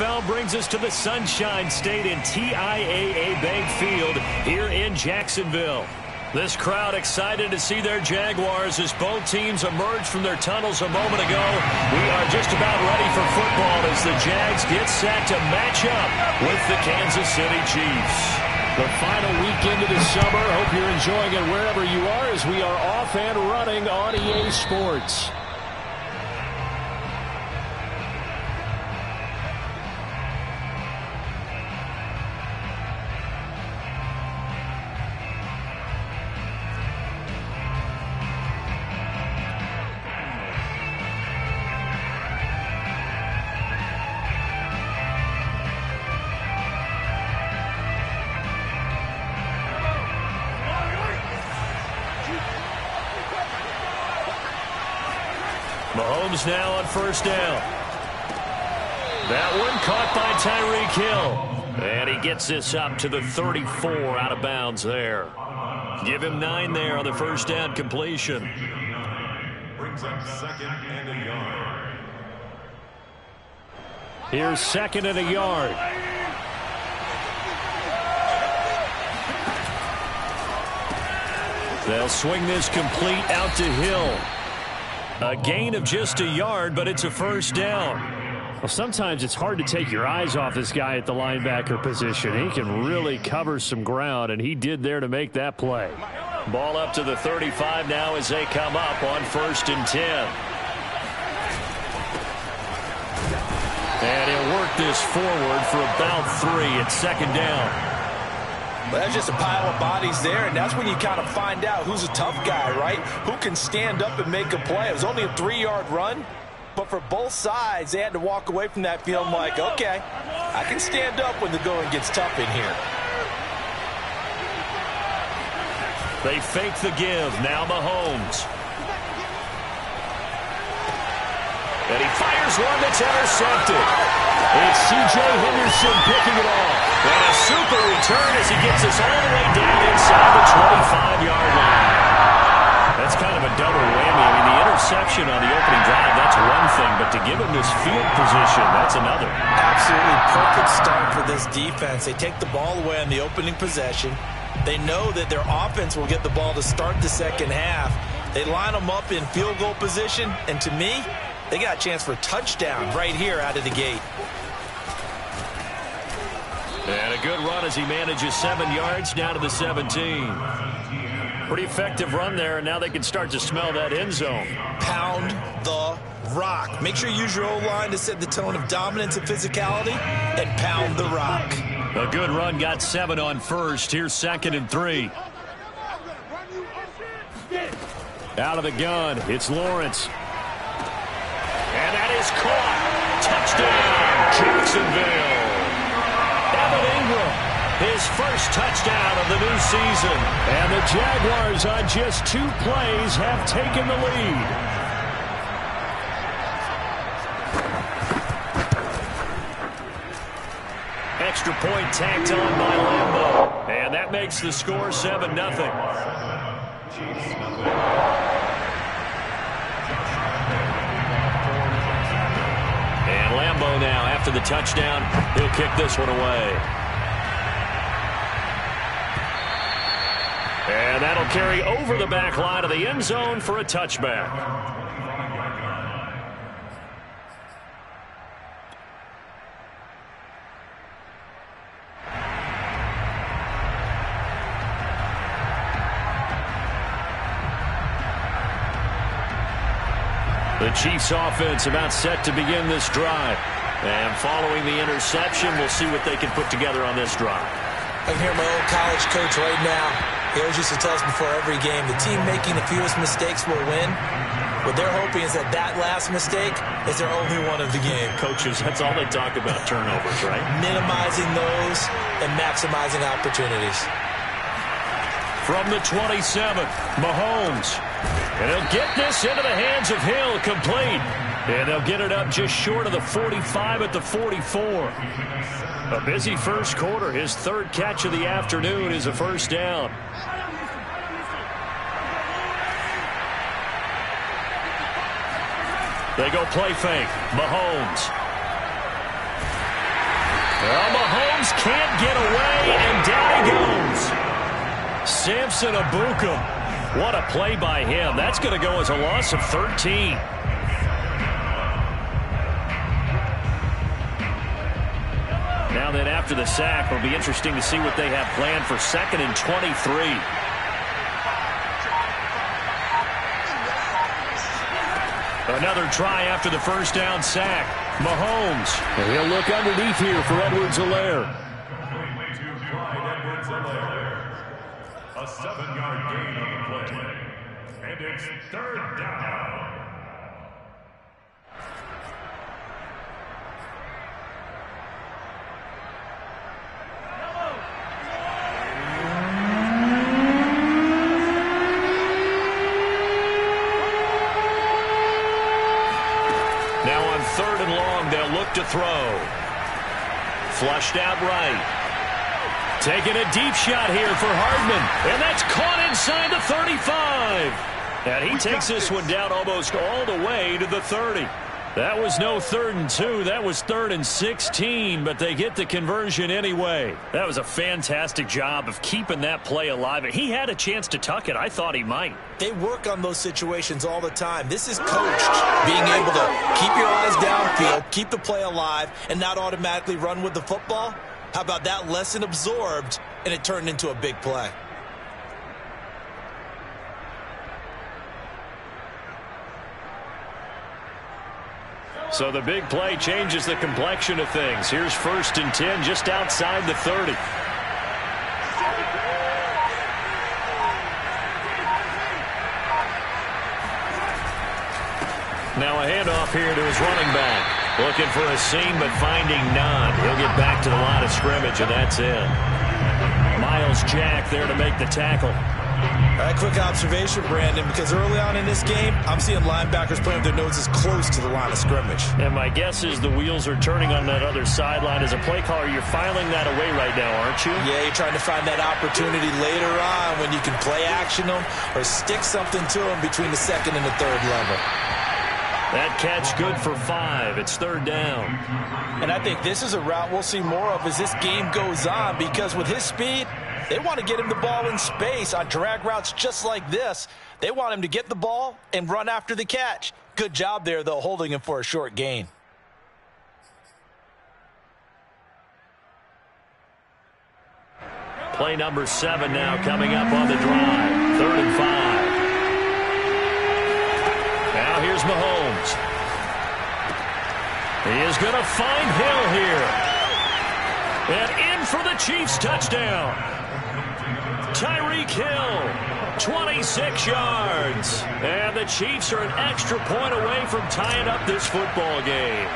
NFL brings us to the Sunshine State in TIAA Bank Field here in Jacksonville. This crowd excited to see their Jaguars as both teams emerge from their tunnels a moment ago. We are just about ready for football as the Jags get set to match up with the Kansas City Chiefs. The final weekend of the summer. Hope you're enjoying it wherever you are as we are off and running on EA Sports. Mahomes now on first down. That one caught by Tyreek Hill. And he gets this up to the 34 out of bounds there. Give him 9 there on the first down completion. Brings up 2nd and a yard. Here's 2nd and a yard. They'll swing this complete out to Hill. A gain of just a yard, but it's a first down. Well, sometimes it's hard to take your eyes off this guy at the linebacker position. He can really cover some ground, and he did there to make that play. Ball up to the 35 now as they come up on 1st and 10. And he'll work this forward for about 3 at 2nd down. Well, that's just a pile of bodies there, and that's when you kind of find out who's a tough guy, right? Who can stand up and make a play. It was only a 3-yard run, but for both sides, they had to walk away from that feeling like, okay, I can stand up when the going gets tough in here. They fake the give. Now Mahomes. And he fires one that's intercepted. It's C.J. Henderson picking it off. And a super return as he gets us all the way down inside the 25-yard line. That's kind of a double whammy. I mean, the interception on the opening drive, that's one thing. But to give him this field position, that's another. Absolutely perfect start for this defense. They take the ball away on the opening possession. They know that their offense will get the ball to start the second half. They line them up in field goal position. And to me, they got a chance for a touchdown right here out of the gate. And a good run as he manages 7 yards down to the 17. Pretty effective run there, and now they can start to smell that end zone. Pound the rock. Make sure you use your O-line to set the tone of dominance and physicality, and pound the rock. A good run, got 7 on first. Here's 2nd and 3. Out of the gun, it's Lawrence. And that is caught. Touchdown, Jacksonville. Evan Ingram, his first touchdown of the new season. And the Jaguars on just 2 plays have taken the lead. Extra point tacked on by Lambeau. And that makes the score 7-0. And Lambeau now, after the touchdown, he'll kick this one away. And that'll carry over the back line of the end zone for a touchback. The Chiefs offense about set to begin this drive. And following the interception, we'll see what they can put together on this drive. I can hear my old college coach right now. He always used to tell us before every game, the team making the fewest mistakes will win. What they're hoping is that last mistake is their only one of the game. Coaches, that's all they talk about, turnovers, right? Minimizing those and maximizing opportunities. From the 27, Mahomes. And he'll get this into the hands of Hill, complete. And they'll get it up just short of the 45 at the 44. A busy first quarter. His 3rd catch of the afternoon is a first down. They go play fake. Mahomes. Well, Mahomes can't get away, and down he goes. Samson Ebukam. What a play by him. That's going to go as a loss of 13. Now then, after the sack, it'll be interesting to see what they have planned for 2nd and 23. Another try after the first down sack. Mahomes. And he'll look underneath here for Edwards-Helaire. A 7-yard gain on the play. And it's 3rd down. Now on 3rd and long, they'll look to throw. Flushed out right. Taking a deep shot here for Hardman. And that's caught inside the 35. And he takes this one down almost all the way to the 30. That was no 3rd and 2. That was 3rd and 16. But they get the conversion anyway. That was a fantastic job of keeping that play alive. He had a chance to tuck it. I thought he might. They work on those situations all the time. This is coached. Being able to keep your eyes downfield, keep the play alive, and not automatically run with the football. How about that lesson absorbed, and it turned into a big play? So the big play changes the complexion of things. Here's 1st and 10 just outside the 30. Now a handoff here to his running back. Looking for a seam, but finding none. He'll get back to the line of scrimmage, and that's it. Miles Jack there to make the tackle. All right, quick observation, Brandon, because early on in this game, I'm seeing linebackers playing with their noses close to the line of scrimmage. And my guess is the wheels are turning on that other sideline. As a play caller, you're filing that away right now, aren't you? Yeah, you're trying to find that opportunity later on when you can play action them or stick something to them between the 2nd and the 3rd level. That catch good for 5. It's 3rd down. And I think this is a route we'll see more of as this game goes on, because with his speed, they want to get him the ball in space on drag routes just like this. They want him to get the ball and run after the catch. Good job there, though, holding him for a short gain. Play number 7 now coming up on the drive. 3rd and 5. Now here's Mahomes. He is going to find Hill here. And in for the Chiefs touchdown. Tyreek Hill, 26 yards. And the Chiefs are an extra point away from tying up this football game.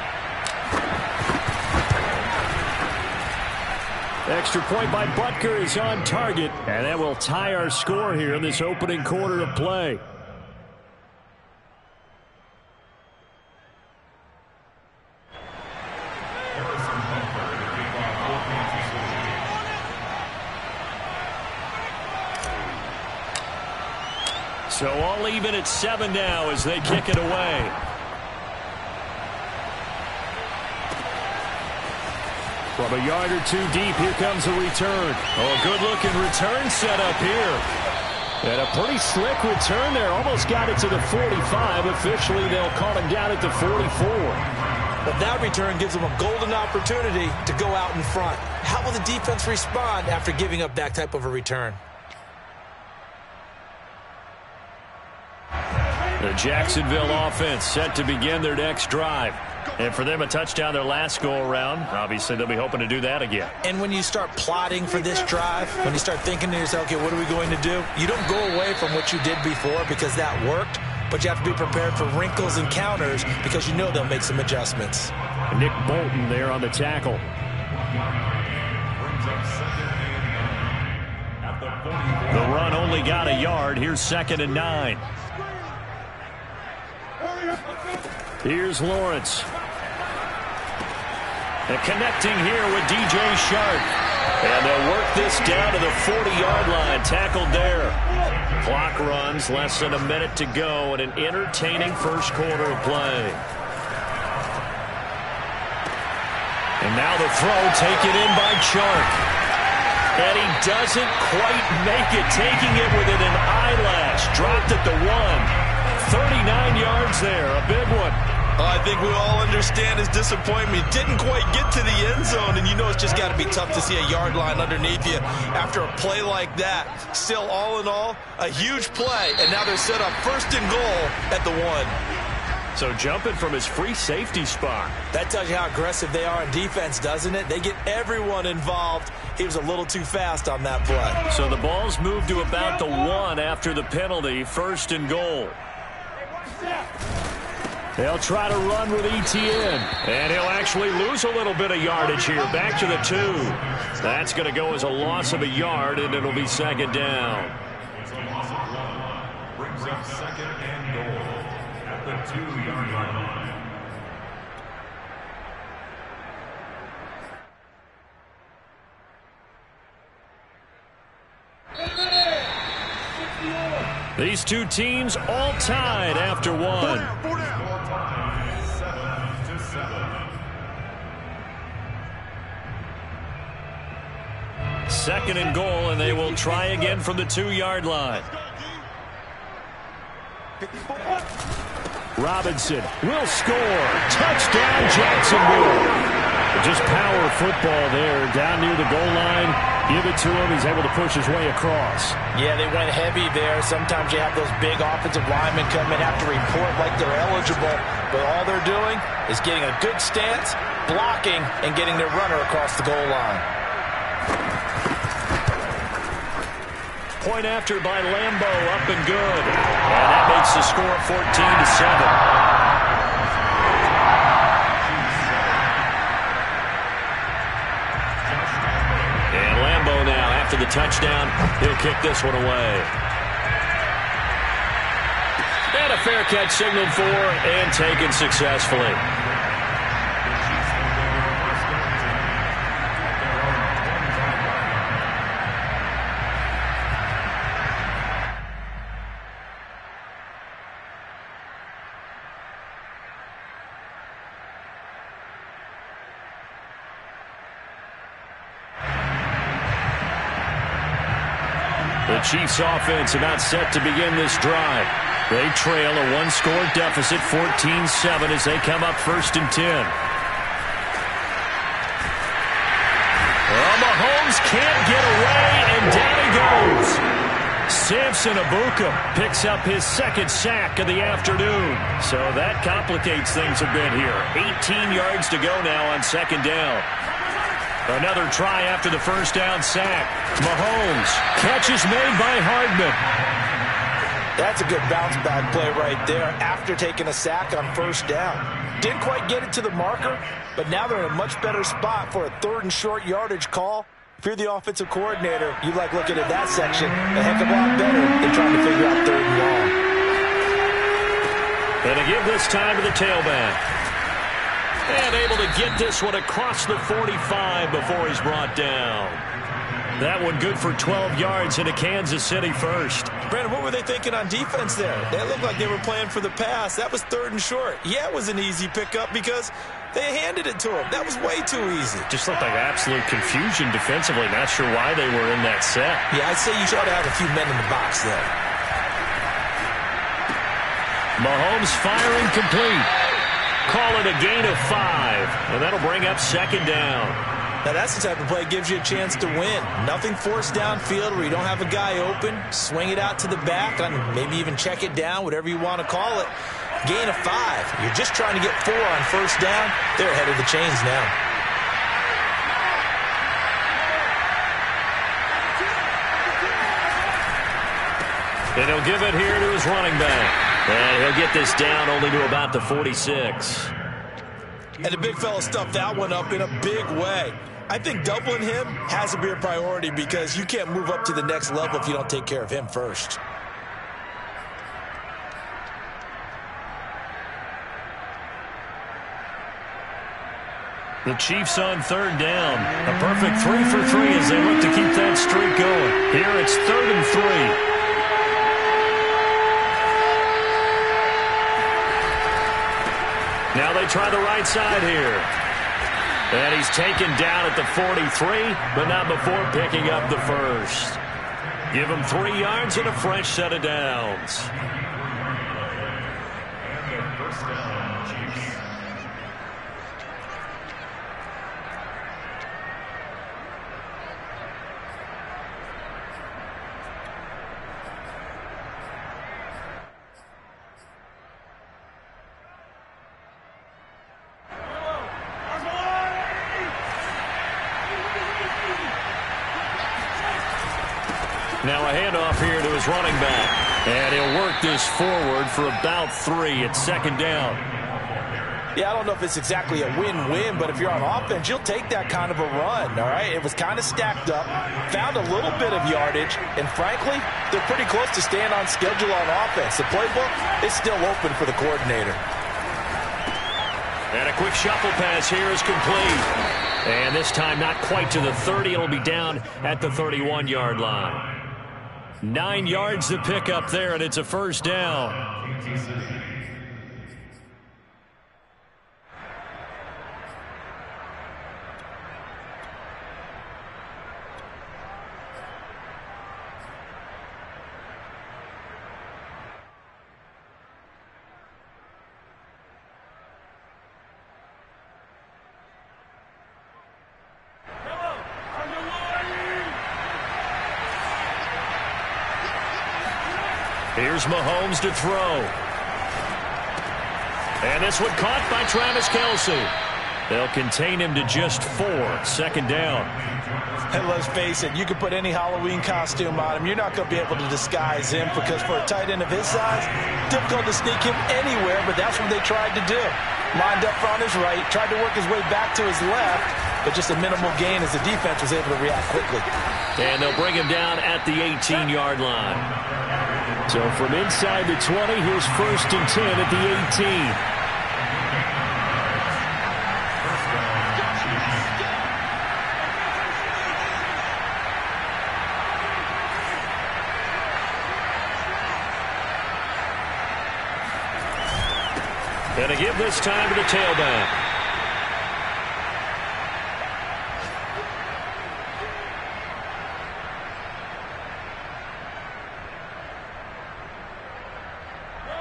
Extra point by Butker is on target. And that will tie our score here in this opening quarter of play. So all even at 7 now as they kick it away. From a yard or 2 deep, here comes a return. Oh, good-looking return set up here. And a pretty slick return there. Almost got it to the 45. Officially, they'll call him down at the 44. But that return gives them a golden opportunity to go out in front. How will the defense respond after giving up that type of a return? The Jacksonville offense set to begin their next drive. And for them, a touchdown their last go-around. Obviously, they'll be hoping to do that again. And when you start plotting for this drive, when you start thinking to yourself, okay, what are we going to do? You don't go away from what you did before because that worked, but you have to be prepared for wrinkles and counters because you know they'll make some adjustments. Nick Bolton there on the tackle. The run only got a yard. Here's 2nd and 9. Here's Lawrence. And connecting here with DJ Shark. And they'll work this down to the 40-yard line. Tackled there. Clock runs, less than a minute to go in an entertaining first quarter of play. And now the throw taken in by Chark. And he doesn't quite make it, taking it within an eyelash. Dropped at the 1. 39 yards there, a big one. I think we all understand his disappointment. Didn't quite get to the end zone, and you know it's just got to be tough to see a yard line underneath you after a play like that. Still, all in all, a huge play, and now they're set up 1st and goal at the 1. So jumping from his free safety spot. That tells you how aggressive they are on defense, doesn't it? They get everyone involved. He was a little too fast on that play. So the ball's moved to about the 1 after the penalty, 1st and goal. They'll try to run with Etienne. And he'll actually lose a little bit of yardage here. Back to the 2. That's going to go as a loss of a yard, and it'll be 2nd down. Brings up 2nd and goal at the 2-yard line. These two teams all tied after 1. 2nd and goal, and they will try again from the 2-yard line. Robinson will score. Touchdown, Jacksonville. Just power football there down near the goal line. Give it to him. He's able to push his way across. Yeah, they went heavy there. Sometimes you have those big offensive linemen come in, have to report like they're eligible. But all they're doing is getting a good stance, blocking, and getting their runner across the goal line. Point after by Lambo, up and good. And that makes the score 14-7. After the touchdown, he'll kick this one away. And a fair catch signaled for and taken successfully. The Chiefs offense about set to begin this drive. They trail a 1-score deficit, 14-7, as they come up 1st and 10. Well, Mahomes can't get away, and down he goes. Samson Abuka picks up his 2nd sack of the afternoon. So that complicates things a bit here. 18 yards to go now on 2nd down. Another try after the 1st down sack. Mahomes. Catch is made by Hardman. That's a good bounce-back play right there after taking a sack on 1st down. Didn't quite get it to the marker, but now they're in a much better spot for a 3rd and short yardage call. If you're the offensive coordinator, you like looking at that section a heck of a lot better than trying to figure out 3rd and long. And to give this time to the tailback. And able to get this one across the 45 before he's brought down. That one good for 12 yards into Kansas City 1st. Brandon, what were they thinking on defense there? They looked like they were playing for the pass. That was 3rd and short. Yeah, it was an easy pickup because they handed it to him. That was way too easy. Just looked like absolute confusion defensively. Not sure why they were in that set. Yeah, I'd say you should have a few men in the box there. Mahomes firing complete. Call it a gain of 5, and that'll bring up 2nd down. Now that's the type of play that gives you a chance to win. Nothing forced downfield where you don't have a guy open. Swing it out to the back, and maybe even check it down, whatever you want to call it. Gain of 5. You're just trying to get 4 on 1st down. They're ahead of the chains now. And he'll give it here to his running back. And he'll get this down only to about the 46. And the big fella stuffed that one up in a big way. I think doubling him has to be a priority because you can't move up to the next level if you don't take care of him first. The Chiefs on 3rd down. A perfect 3 for 3 as they look to keep that streak going. Here it's 3rd and 3. Now they try the right side here. And he's taken down at the 43, but not before picking up the first. Give him 3 yards and a fresh set of downs. Now a handoff here to his running back. And he'll work this forward for about 3 at second down. Yeah, I don't know if it's exactly a win-win, but if you're on offense, you'll take that kind of a run, all right? It was kind of stacked up, found a little bit of yardage, and frankly, they're pretty close to staying on schedule on offense. The playbook is still open for the coordinator. And a quick shuffle pass here is complete. And this time not quite to the 30. It'll be down at the 31-yard line. 9 yards to pick up there, and it's a first down. Here's Mahomes to throw. And this one caught by Travis Kelce. They'll contain him to just 4. Second down. And let's face it, you can put any Halloween costume on him. You're not going to be able to disguise him because for a tight end of his size, difficult to sneak him anywhere, but that's what they tried to do. Lined up on his right, tried to work his way back to his left, but just a minimal gain as the defense was able to react quickly. And they'll bring him down at the 18-yard line. So from inside the 20, here's 1st and 10 at the 18. And a give this time to the tailback.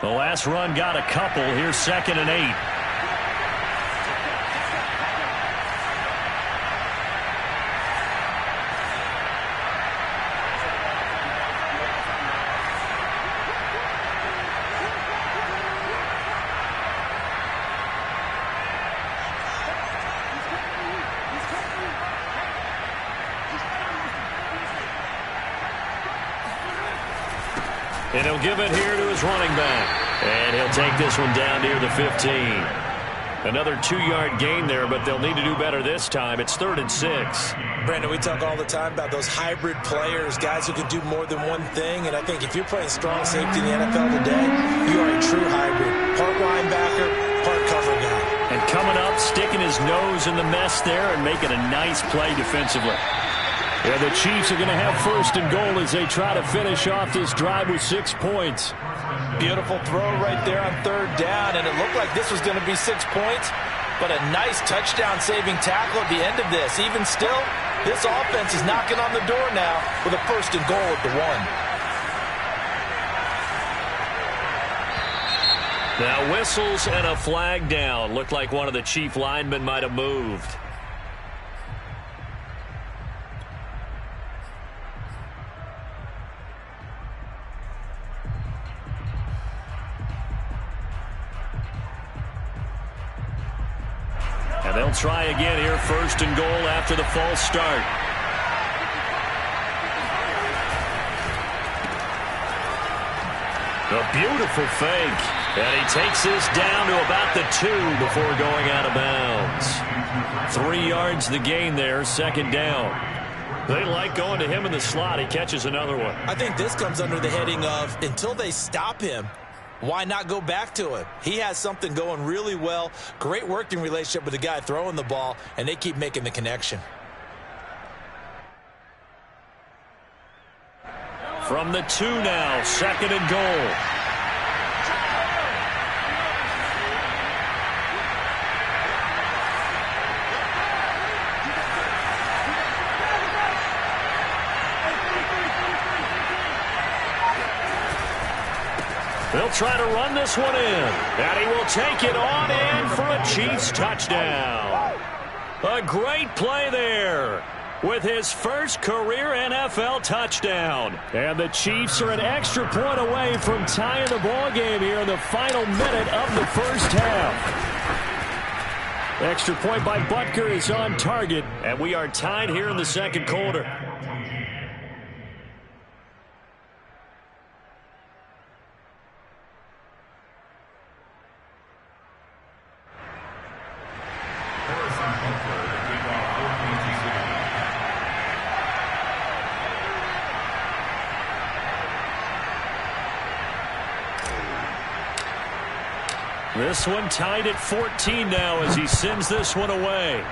The last run got a couple. Here's 2nd and 8. And he'll give it here to his running back. And he'll take this one down near the 15. Another 2-yard gain there, but they'll need to do better this time. It's 3rd and 6. Brandon, we talk all the time about those hybrid players, guys who can do more than one thing. And I think if you're playing strong safety in the NFL today, you are a true hybrid. Part linebacker, part cover guy. And coming up, sticking his nose in the mess there and making a nice play defensively. Yeah, the Chiefs are going to have 1st and goal as they try to finish off this drive with 6 points. Beautiful throw right there on 3rd down, and it looked like this was going to be 6 points, but a nice touchdown-saving tackle at the end of this. Even still, this offense is knocking on the door now with a 1st and goal at the 1. Now whistles and a flag down. Looked like one of the Chief linemen might have moved. And they'll try again here, 1st and goal after the false start. A beautiful fake. And he takes this down to about the 2 before going out of bounds. 3 yards the gain there, 2nd down. They like going to him in the slot. He catches another one. I think this comes under the heading of until they stop him, why not go back to it? He has something going really well. Great working relationship with the guy throwing the ball, and they keep making the connection. From the 2 now, 2nd and goal. try to run this one in. And he will take it on in for a Chiefs touchdown. A great play there with his first career NFL touchdown. And the Chiefs are an extra point away from tying the ball game here in the final minute of the first half. Extra point by Butker is on target, and we are tied here in the second quarter. This one tied at 14 now as he sends this one away.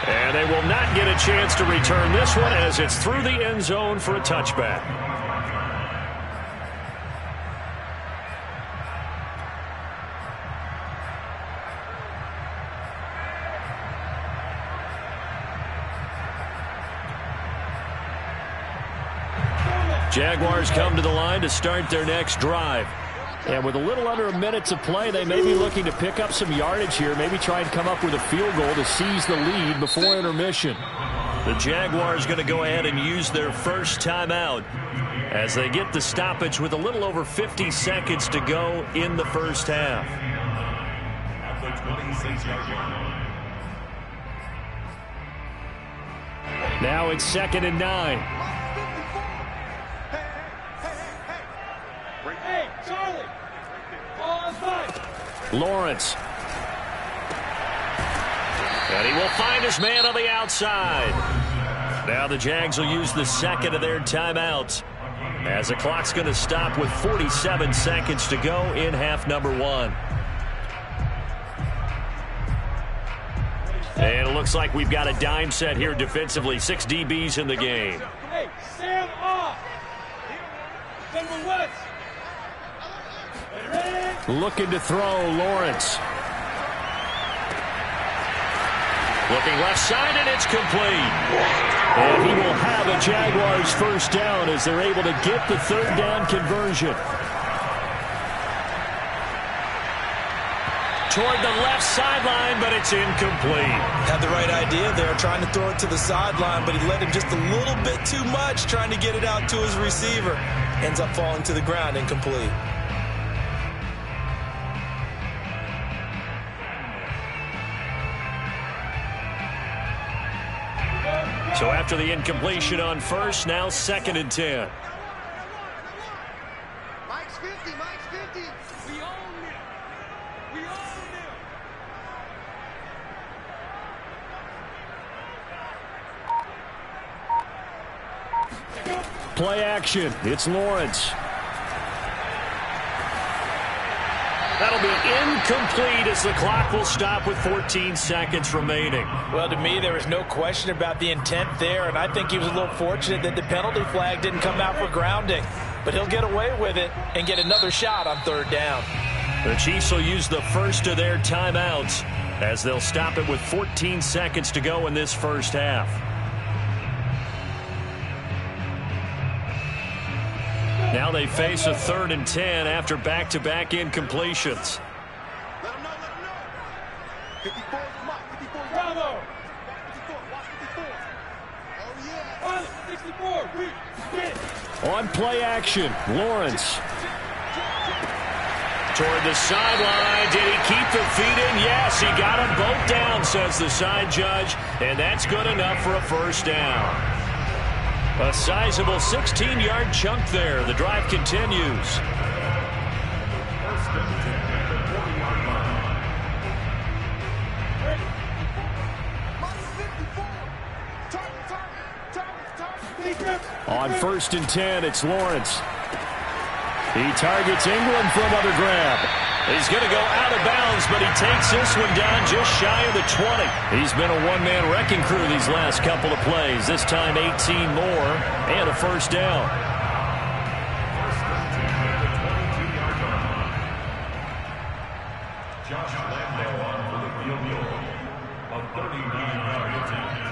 And they will not get a chance to return this one as it's through the end zone for a touchback. Jaguars come to the line to start their next drive. And with a little under a minute to play, they may be looking to pick up some yardage here, maybe try and come up with a field goal to seize the lead before intermission. The Jaguars going to go ahead and use their first timeout as they get the stoppage with a little over 50 seconds to go in the first half. Now it's 2nd and 9. Lawrence. And he will find his man on the outside. Now the Jags will use the second of their timeouts as the clock's going to stop with 47 seconds to go in half number 1. And it looks like we've got a dime set here defensively. 6 DBs in the game. Hey, Sam off. Number 1. Looking to throw, Lawrence. Looking left side, and it's complete. And he will have a Jaguars first down as they're able to get the third down conversion. Toward the left sideline, but it's incomplete. Had the right idea there, trying to throw it to the sideline, but he let him just a little bit too much, trying to get it out to his receiver. Ends up falling to the ground, incomplete. So after the incompletion on first, now 2nd and 10. Mike's 50, Mike's 50. We own him. We own him. Play action. It's Lawrence. That'll be incomplete as the clock will stop with 14 seconds remaining. Well, to me, there was no question about the intent there, and I think he was a little fortunate that the penalty flag didn't come out for grounding. But he'll get away with it and get another shot on third down. The Chiefs will use the first of their timeouts as they'll stop it with 14 seconds to go in this first half. Now they face a 3rd and 10 after back-to-back incompletions. Let him know, let him know. 54, come on, 54, Bravo. 54, watch 54. Oh, yeah. 64, On play action, Lawrence. Toward the sideline, did he keep the feet in? Yes, he got them both down, says the side judge, and that's good enough for a first down. A sizable 16-yard chunk there. The drive continues. On 1st and 10, it's Lawrence. He targets England for another grab. He's going to go out of bounds, but he takes this one down just shy of the 20. He's been a one-man wrecking crew these last couple of plays. This time 18 more and a first down. Josh Landale on for the field goal. A 39-yard attempt.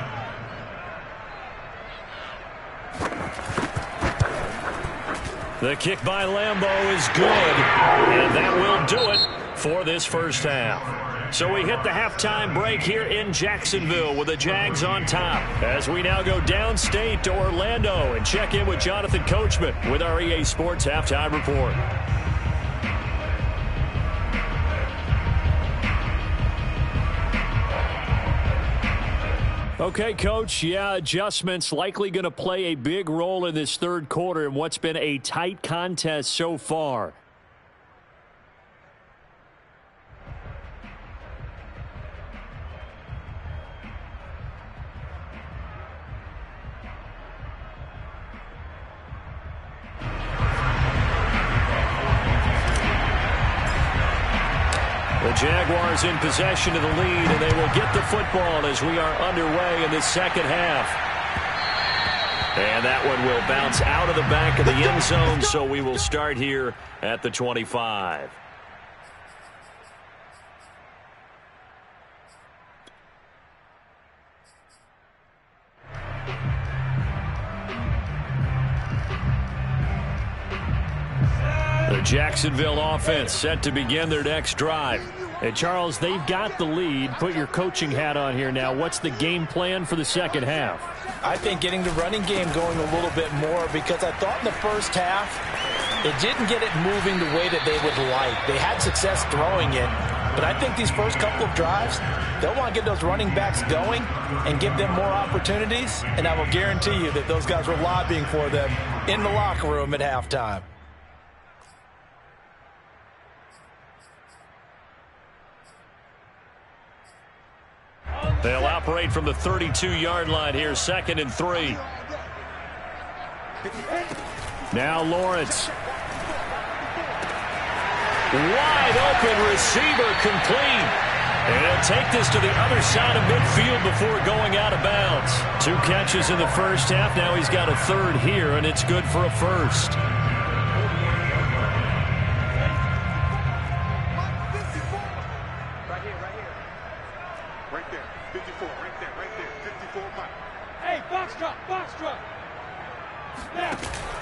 The kick by Lambeau is good, and that will do it for this first half. So we hit the halftime break here in Jacksonville with the Jags on top. As we now go downstate to Orlando and check in with Jonathan Coachman with our EA Sports Halftime Report. Okay, Coach, adjustments likely going to play a big role in this third quarter in what's been a tight contest so far. The Jaguars in possession of the lead, and they will get the football as we are underway in the second half. And that one will bounce out of the back of the end zone, so we will start here at the 25. The Jacksonville offense set to begin their next drive. And Charles, they've got the lead. Put your coaching hat on here now. What's the game plan for the second half? I think getting the running game going a little bit more, because I thought in the first half it didn't get it moving the way that they would like. They had success throwing it, but I think these first couple of drives, they'll want to get those running backs going and give them more opportunities, and I will guarantee you that those guys were lobbying for them in the locker room at halftime. They'll operate from the 32-yard line here, 2nd and 3. Now Lawrence. Wide open receiver complete. And he'll take this to the other side of midfield before going out of bounds. 2 catches in the first half. Now he's got a third here, and it's good for a first.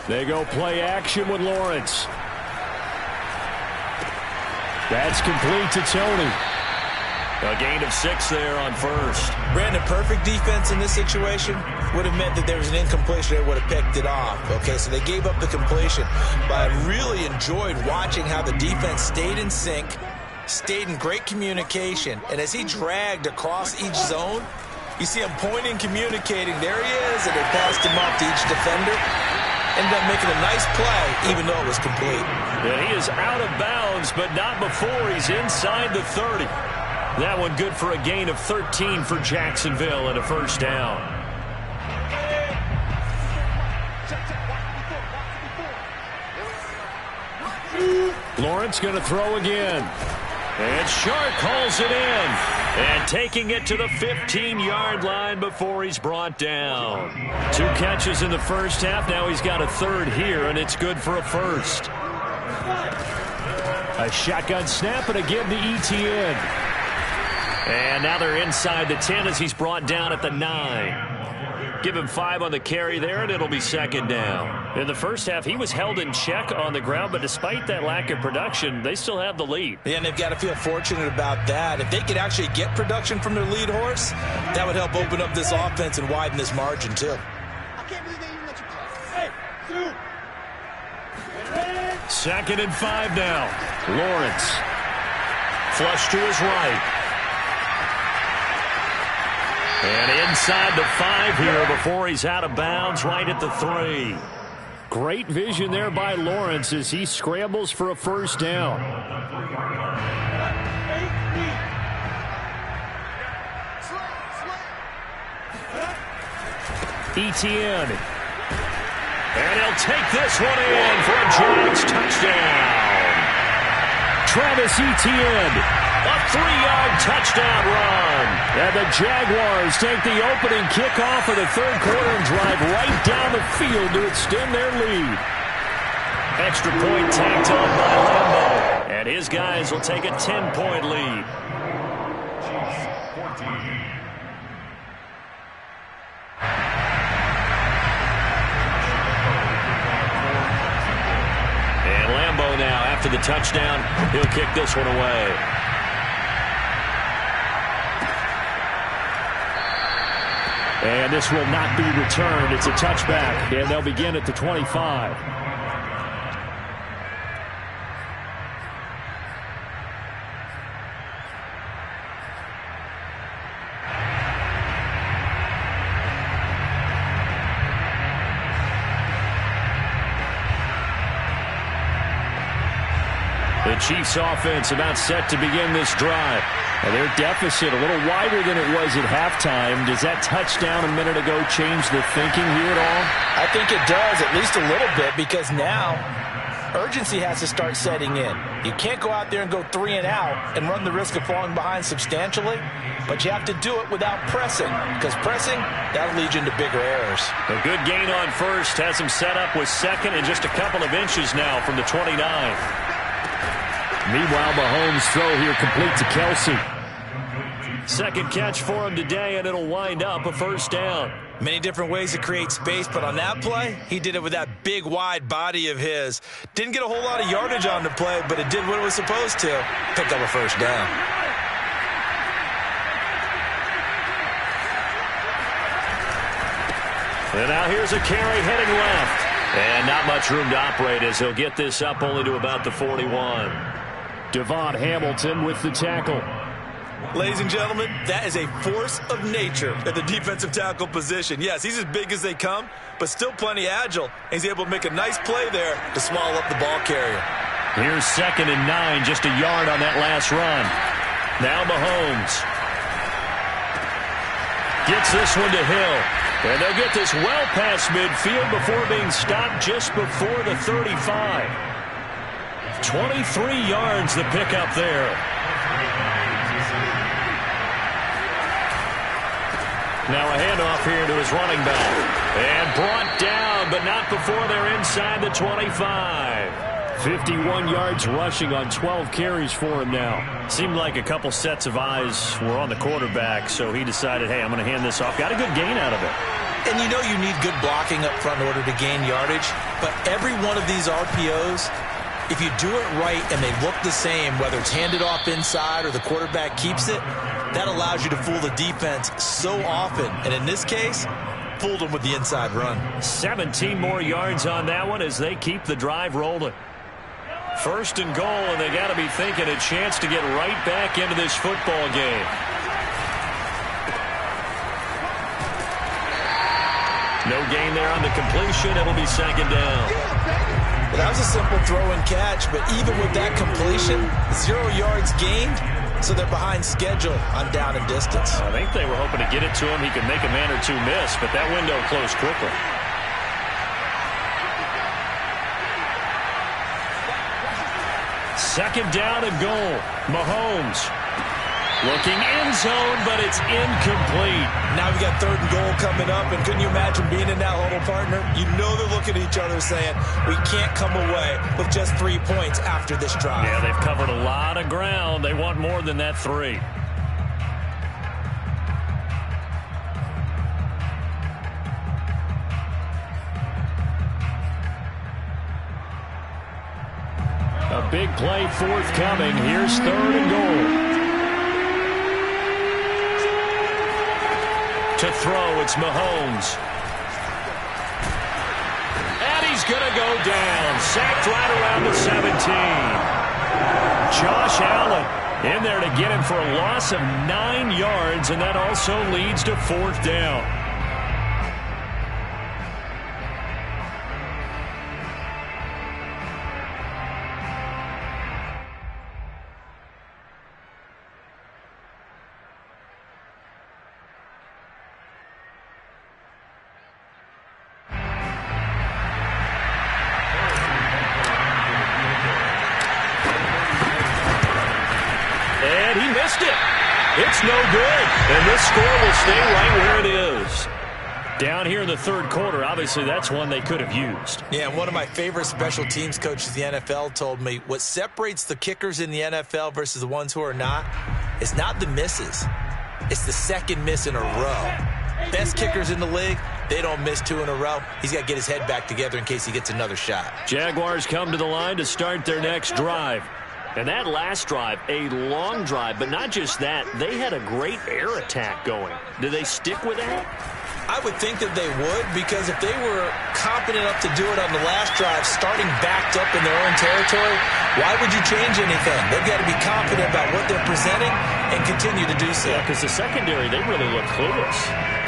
They go play action with Lawrence. That's complete to Tony. A gain of 6 there on first. Brandon, perfect defense in this situation would have meant that there was an incompletion. They would have picked it off. Okay, so they gave up the completion. But I really enjoyed watching how the defense stayed in sync, stayed in great communication. And as he dragged across each zone, you see him pointing, communicating. There he is, and they passed him off to each defender. Ended up making a nice play, even though it was complete. And he is out of bounds, but not before he's inside the 30. That one good for a gain of 13 for Jacksonville and a first down. Lawrence going to throw again. And Shark calls it in. And taking it to the 15-yard line before he's brought down. 2 catches in the first half. Now he's got a third here, and it's good for a first. A shotgun snap and a give to Etienne. And now they're inside the 10 as he's brought down at the 9. Give him 5 on the carry there, and it'll be second down. In the first half, he was held in check on the ground, but despite that lack of production, they still have the lead. Yeah, and they've got to feel fortunate about that. If they could actually get production from their lead horse, that would help open up this offense and widen this margin, too. I can't believe they even let you play. Hey, 2. 2nd and 5 now. Lawrence. Flush to his right. And inside the 5 here before he's out of bounds, right at the 3. Great vision there by Lawrence as he scrambles for a first down. Etienne. And he'll take this one in for a Jags touchdown. Travis Etienne. A 3-yard touchdown run. And the Jaguars take the opening kickoff of the third quarter and drive right down the field to extend their lead. Extra point tacked on by Lambeau. And his guys will take a 10-point lead. to the touchdown. He'll kick this one away. And this will not be returned. It's a touchback, and they'll begin at the 25. The Chiefs offense about set to begin this drive. And their deficit a little wider than it was at halftime. Does that touchdown a minute ago change the thinking here at all? I think it does, at least a little bit, because now urgency has to start setting in. You can't go out there and go 3 and out and run the risk of falling behind substantially, but you have to do it without pressing, because pressing, that'll lead you into bigger errors. A good gain on first has him set up with second and just a couple of inches now from the 29. Meanwhile, Mahomes' throw here complete to Kelsey. Second catch for him today, and it'll wind up a first down. Many different ways to create space, but on that play, he did it with that big, wide body of his. Didn't get a whole lot of yardage on the play, but it did what it was supposed to. Picked up a first down. And now here's a carry heading left. And not much room to operate as he'll get this up only to about the 41. Devon Hamilton with the tackle. Ladies and gentlemen, that is a force of nature at the defensive tackle position. Yes, he's as big as they come, but still plenty agile. He's able to make a nice play there to swallow up the ball carrier. Here's 2nd and 9, just a yard on that last run. Now Mahomes gets this one to Hill. And they'll get this well past midfield before being stopped just before the 35. 23 yards the pickup there. Now a handoff here to his running back. And brought down, but not before they're inside the 25. 51 yards rushing on 12 carries for him now. Seemed like a couple sets of eyes were on the quarterback, so he decided, hey, I'm going to hand this off. Got a good gain out of it. And you know you need good blocking up front in order to gain yardage, but every one of these RPOs, if you do it right and they look the same, whether it's handed off inside or the quarterback keeps it, that allows you to fool the defense so often. And in this case, fooled them with the inside run. 17 more yards on that one as they keep the drive rolling. 1st and goal, and they got to be thinking a chance to get right back into this football game. No gain there on the completion. It'll be 2nd down. Well, that was a simple throw and catch, but even with that completion, 0 yards gained, so they're behind schedule on down and distance. I think they were hoping to get it to him. He could make a man or two miss, but that window closed quickly. Second down and goal. Mahomes looking end zone, but it's incomplete. Now we got 3rd and goal coming up, and couldn't you imagine being in that huddle, partner? You know they're looking at each other saying, we can't come away with just 3 points after this drive. Yeah, they've covered a lot of ground. They want more than that 3. A big play forthcoming. Here's 3rd and goal. To throw, it's Mahomes. And he's going to go down. Sacked right around the 17. Josh Allen in there to get him for a loss of 9 yards, and that also leads to 4th down. It's no good, and this score will stay right where it is. Down here in the 3rd quarter, obviously that's one they could have used. Yeah, and one of my favorite special teams coaches in the NFL told me what separates the kickers in the NFL versus the ones who are not is not the misses. It's the second miss in a row. Best kickers in the league, they don't miss 2 in a row. He's got to get his head back together in case he gets another shot. Jaguars come to the line to start their next drive. And that last drive, a long drive, but not just that. They had a great air attack going. Do they stick with that? I would think that they would, because if they were competent enough to do it on the last drive, starting backed up in their own territory, why would you change anything? They've got to be confident about what they're presenting and continue to do so. Yeah, because the secondary, they really look clueless.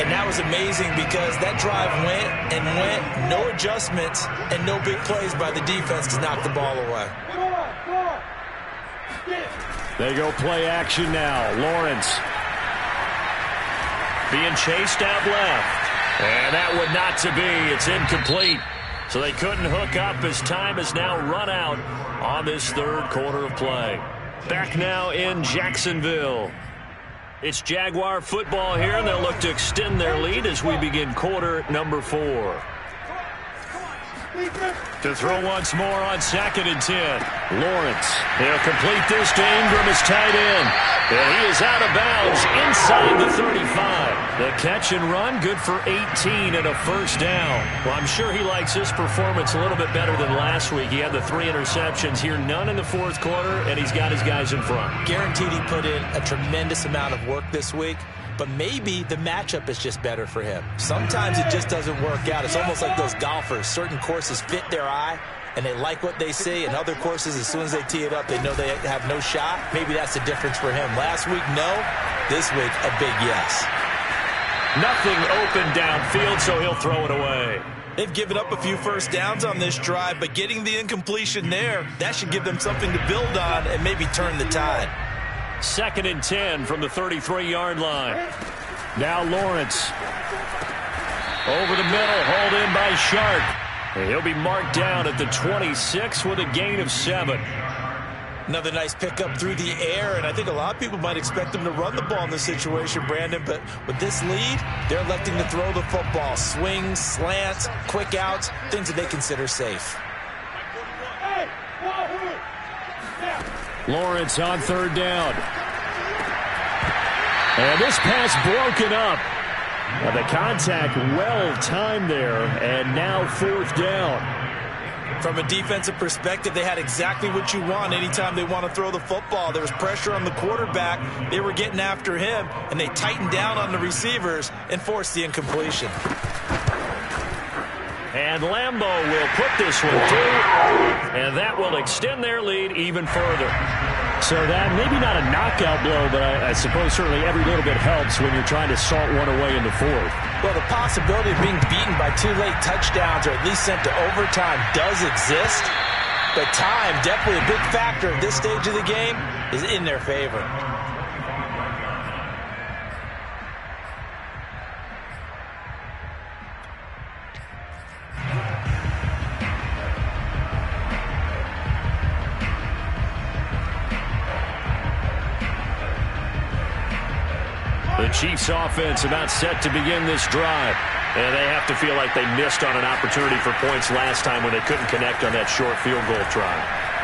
And that was amazing because that drive went and went, no adjustments, and no big plays by the defense to knock the ball away. They go play action now. Lawrence being chased out left. And that would not to be. It's incomplete. So they couldn't hook up as time has now run out on this third quarter of play. Back now in Jacksonville. It's Jaguar football here, and they'll look to extend their lead as we begin quarter number 4. To throw once more on 2nd and 10. Lawrence. He'll complete this to Ingram, his tight end. And he is out of bounds inside the 35. The catch and run, good for 18 and a first down. Well, I'm sure he likes his performance a little bit better than last week. He had the 3 interceptions here, none in the fourth quarter, and he's got his guys in front. Guaranteed he put in a tremendous amount of work this week. But maybe the matchup is just better for him. Sometimes it just doesn't work out. It's almost like those golfers. Certain courses fit their eye, and they like what they see. And other courses, as soon as they tee it up, they know they have no shot. Maybe that's the difference for him. Last week, no. This week, a big yes. Nothing open downfield, so he'll throw it away. They've given up a few first downs on this drive, but getting the incompletion there, that should give them something to build on and maybe turn the tide. 2nd and 10 from the 33-yard line. Now Lawrence. Over the middle, hauled in by Sharp. And he'll be marked down at the 26 with a gain of 7. Another nice pickup through the air, and I think a lot of people might expect them to run the ball in this situation, Brandon, but with this lead, they're electing to throw the football. Swings, slants, quick outs, things that they consider safe. Lawrence on 3rd down. And this pass broken up. Now the contact well timed there, and now 4th down. From a defensive perspective, they had exactly what you want anytime they want to throw the football. There was pressure on the quarterback. They were getting after him, and they tightened down on the receivers and forced the incompletion. And Lambeau will put this one through, and that will extend their lead even further. So that maybe not a knockout blow, but I suppose certainly every little bit helps when you're trying to salt one away in the 4th. Well, the possibility of being beaten by 2 late touchdowns or at least sent to overtime does exist, but time, definitely a big factor at this stage of the game, is in their favor. The Chiefs offense about set to begin this drive. And they have to feel like they missed on an opportunity for points last time when they couldn't connect on that short field goal try.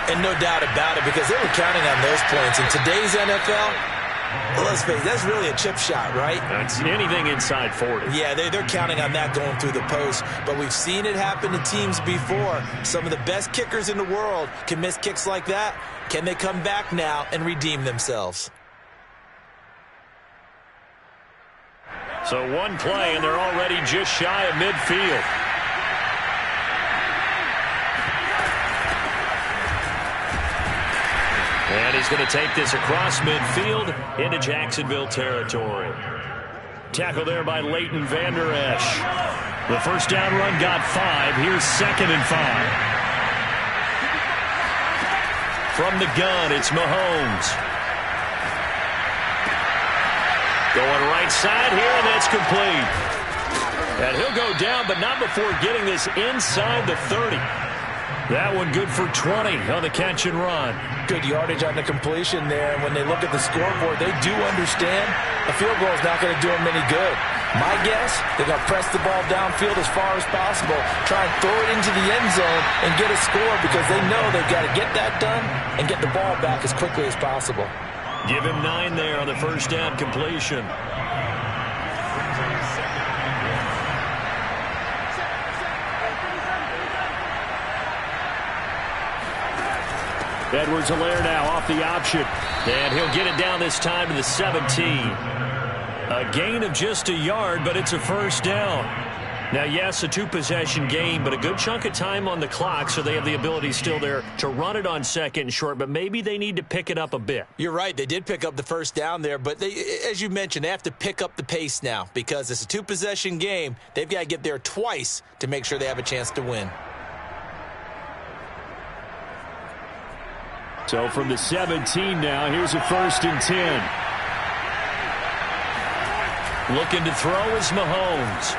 And no doubt about it, because they were counting on those points. In today's NFL, well, let's face it, that's really a chip shot, right? That's anything inside 40. Yeah, they're counting on that going through the post. But we've seen it happen to teams before. Some of the best kickers in the world can miss kicks like that. Can they come back now and redeem themselves? So one play, and they're already just shy of midfield. And he's going to take this across midfield into Jacksonville territory. Tackle there by Leighton Vander Esch. The first down run got 5. Here's 2nd and 5. From the gun, it's Mahomes. Going right side here, and that's complete. And he'll go down, but not before getting this inside the 30. That one good for 20 on the catch and run. Good yardage on the completion there. And when they look at the scoreboard, they do understand a field goal is not going to do them any good. My guess, they're going to press the ball downfield as far as possible, try and throw it into the end zone and get a score because they know they've got to get that done and get the ball back as quickly as possible. Give him 9 there on the first down completion. Edwards-Helaire now off the option. And he'll get it down this time to the 17. A gain of just a yard, but it's a first down. Now, yes, a two-possession game, but a good chunk of time on the clock, so they have the ability still there to run it on second and short, but maybe they need to pick it up a bit. You're right. They did pick up the first down there, but they, as you mentioned, they have to pick up the pace now because it's a two-possession game. They've got to get there twice to make sure they have a chance to win. So from the 17 now, here's a 1st and 10. Looking to throw is Mahomes.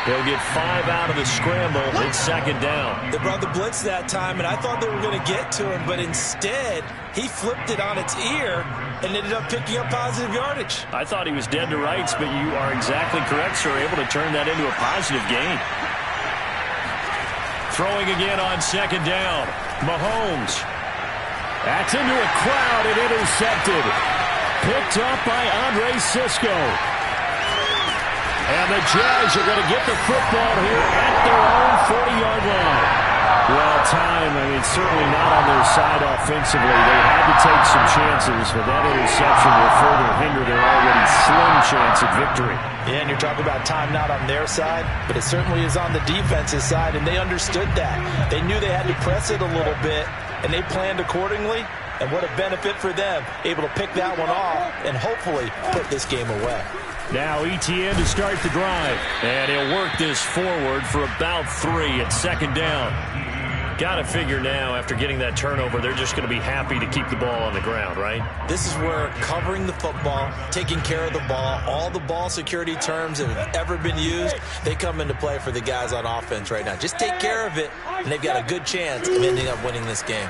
He'll get 5 out of the scramble. It's second down. They brought the blitz that time, and I thought they were going to get to him, but instead he flipped it on its ear and ended up picking up positive yardage. I thought he was dead to rights, but you are exactly correct, sir. Able to turn that into a positive gain. Throwing again on second down. Mahomes. That's into a crowd and intercepted. Picked up by Andre Sisco. And the Jags are going to get the football here at their own 40-yard line. Well, time, I mean, certainly not on their side offensively. They had to take some chances, but that interception will further hinder their already slim chance at victory. Yeah, and you're talking about time not on their side, but it certainly is on the defense's side, and they understood that. They knew they had to press it a little bit, and they planned accordingly. And what a benefit for them, able to pick that one off and hopefully put this game away. Now Etienne to start the drive. And he'll work this forward for about 3 at second down. Got to figure now, after getting that turnover, they're just going to be happy to keep the ball on the ground, right? This is where covering the football, taking care of the ball, all the ball security terms that have ever been used, they come into play for the guys on offense right now. Just take care of it, and they've got a good chance of ending up winning this game.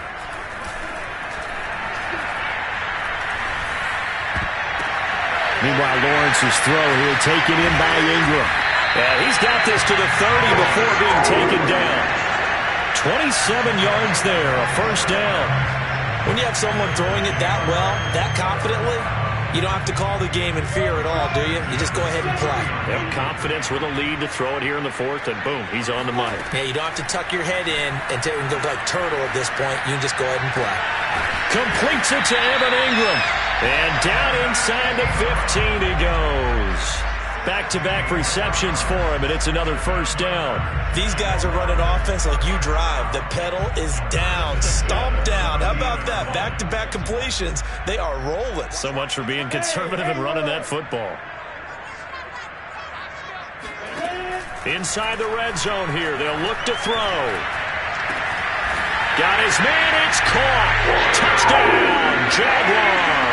Meanwhile, Lawrence's throw here taken in by Ingram. And he's got this to the 30 before being taken down. 27 yards there, a first down. When you have someone throwing it that well, that confidently, you don't have to call the game in fear at all, do you? You just go ahead and play. Yep, confidence with a lead to throw it here in the 4th, and boom, he's on the money. Yeah, you don't have to tuck your head in and look like turtle at this point. You can just go ahead and play. Completes it to Evan Ingram. And down inside the 15 he goes. Back-to-back receptions for him, and it's another first down. These guys are running offense like you drive. The pedal is down, stomp down. How about that? Back-to-back completions. They are rolling. So much for being conservative and running that football. Inside the red zone here. They'll look to throw. Got his man. It's caught. Touchdown, Jaguars.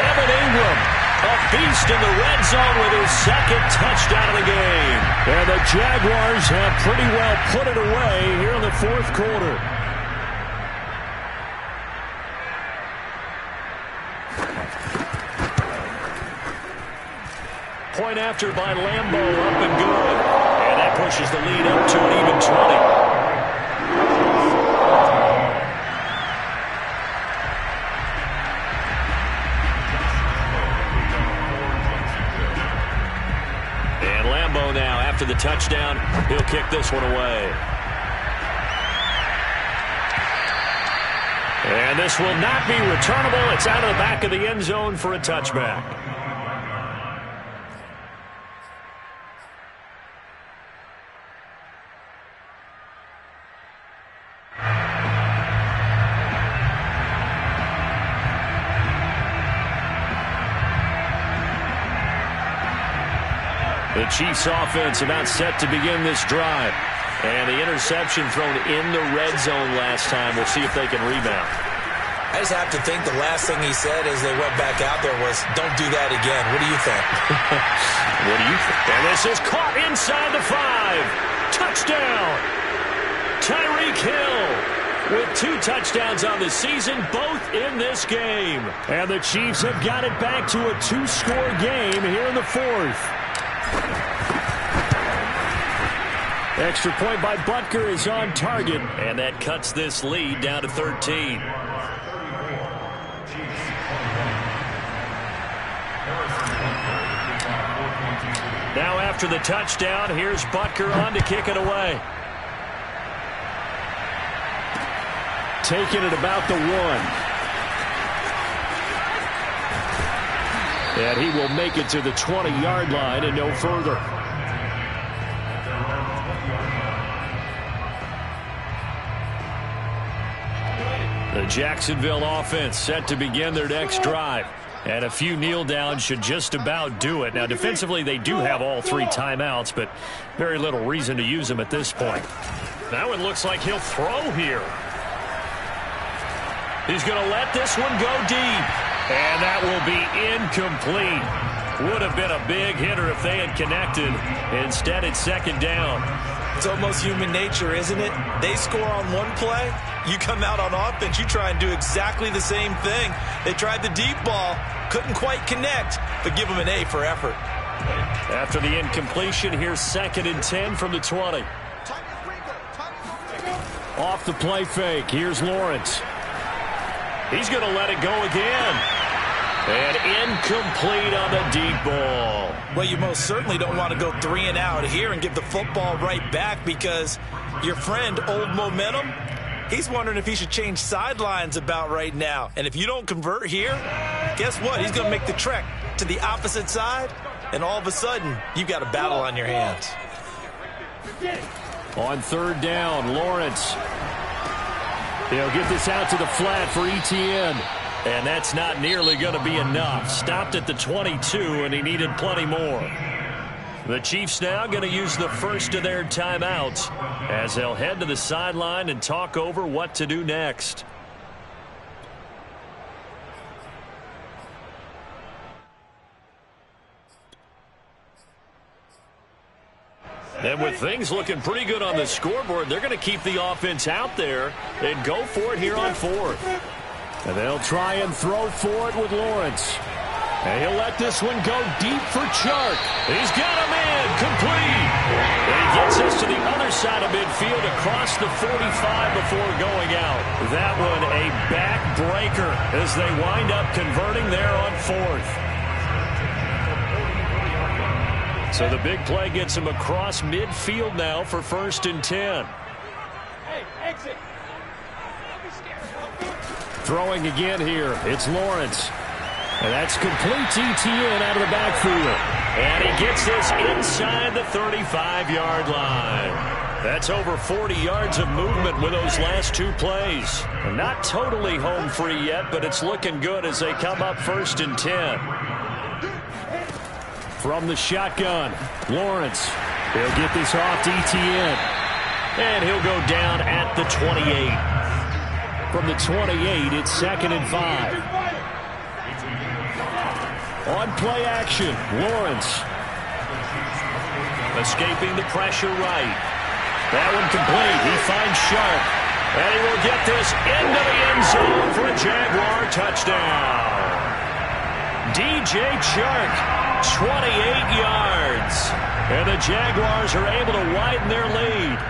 Evan Ingram, a beast in the red zone with his second touchdown of the game. And the Jaguars have pretty well put it away here in the 4th quarter. Point after by Lambo, up and good. And that pushes the lead up to an even 20. Now, after the touchdown, he'll kick this one away. And this will not be returnable. It's out of the back of the end zone for a touchback. The Chiefs offense about set to begin this drive. And the interception thrown in the red zone last time. We'll see if they can rebound. I just have to think the last thing he said as they went back out there was, don't do that again. What do you think? What do you think? And this is caught inside the 5. Touchdown. Tyreek Hill with 2 touchdowns on the season, both in this game. And the Chiefs have got it back to a 2-score game here in the 4th. Extra point by Butker is on target. And that cuts this lead down to 13. Now after the touchdown, here's Butker on to kick it away. Taking it about the 1. And he will make it to the 20-yard line and no further. The Jacksonville offense set to begin their next drive. And a few kneel downs should just about do it. Now, defensively, they do have all 3 timeouts, but very little reason to use them at this point. That one looks like he'll throw here. He's going to let this one go deep. And that will be incomplete. Would have been a big hitter if they had connected. Instead, it's second down. It's almost human nature, isn't it? They score on one play. You come out on offense, you try and do exactly the same thing. They tried the deep ball, couldn't quite connect, but give them an A for effort. After the incompletion, here's 2nd and 10 from the 20. Off the play fake, here's Lawrence. He's going to let it go again. And incomplete on the deep ball. Well, you most certainly don't want to go 3 and out here and give the football right back, because your friend, Old Momentum, he's wondering if he should change sidelines about right now. And if you don't convert here, guess what? He's going to make the trek to the opposite side, and all of a sudden, you've got a battle on your hands. On 3rd down, Lawrence. He'll get this out to the flat for Etienne. And that's not nearly going to be enough. Stopped at the 22, and he needed plenty more. The Chiefs now going to use the first of their timeouts as they'll head to the sideline and talk over what to do next. And with things looking pretty good on the scoreboard, they're going to keep the offense out there and go for it here on 4th. And they'll try and throw for it with Lawrence. And he'll let this one go deep for Chark. He's got him in. Complete. And he gets us to the other side of midfield across the 45 before going out. That one a backbreaker as they wind up converting there on 4th. So the big play gets him across midfield now for 1st and 10. Hey, exit. Throwing again here, it's Lawrence. And that's complete to Etienne out of the backfield. And he gets this inside the 35-yard line. That's over 40 yards of movement with those last 2 plays. Not totally home free yet, but it's looking good as they come up 1st and 10. From the shotgun, Lawrence. He'll get this off to Etienne. And he'll go down at the 28. From the 28, it's 2nd and 5. On play action, Lawrence. Escaping the pressure right. That one complete. He finds Sharp. And he will get this into the end zone for a Jaguar touchdown. DJ Chark, 28 yards. And the Jaguars are able to widen their lead.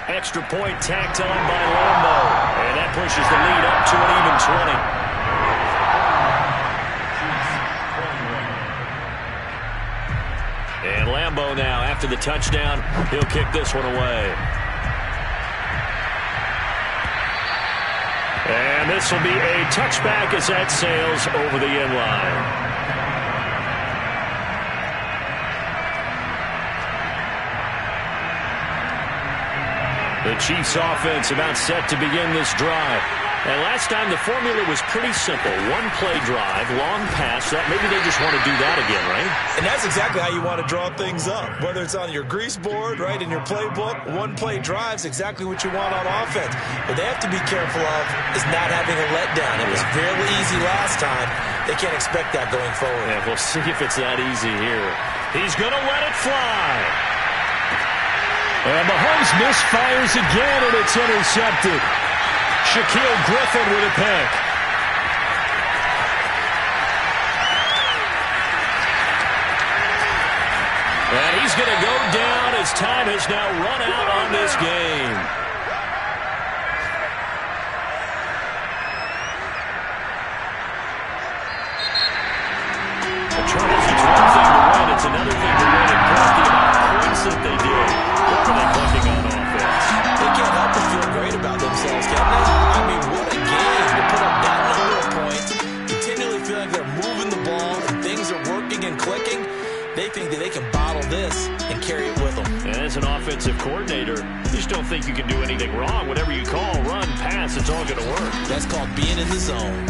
Extra point tacked on by Lambo. And that pushes the lead up to an even 20. And Lambo now, after the touchdown, he'll kick this one away. And this will be a touchback as that sails over the end line. The Chiefs offense about set to begin this drive. And last time the formula was pretty simple. 1 play drive, long pass. That maybe they just want to do that again, right? And that's exactly how you want to draw things up. Whether it's on your grease board, right, in your playbook, 1 play drive's exactly what you want on offense. But they have to be careful of is not having a letdown. It was fairly easy last time. They can't expect that going forward. Yeah, we'll see if it's that easy here. He's going to let it fly. And Mahomes misfires again, and it's intercepted. Shaquille Griffin with a pick. And he's going to go down as time has now run out on this game. think you can do anything wrong. Whatever you call, run, pass, it's all going to work. That's called being in the zone.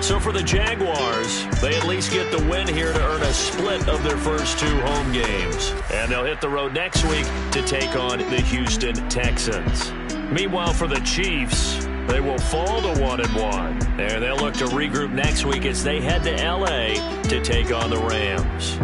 So for the Jaguars, they at least get the win here to earn a split of their first 2 home games. And they'll hit the road next week to take on the Houston Texans. Meanwhile, for the Chiefs, they will fall to 1-1. And they'll look to regroup next week as they head to L.A. to take on the Rams.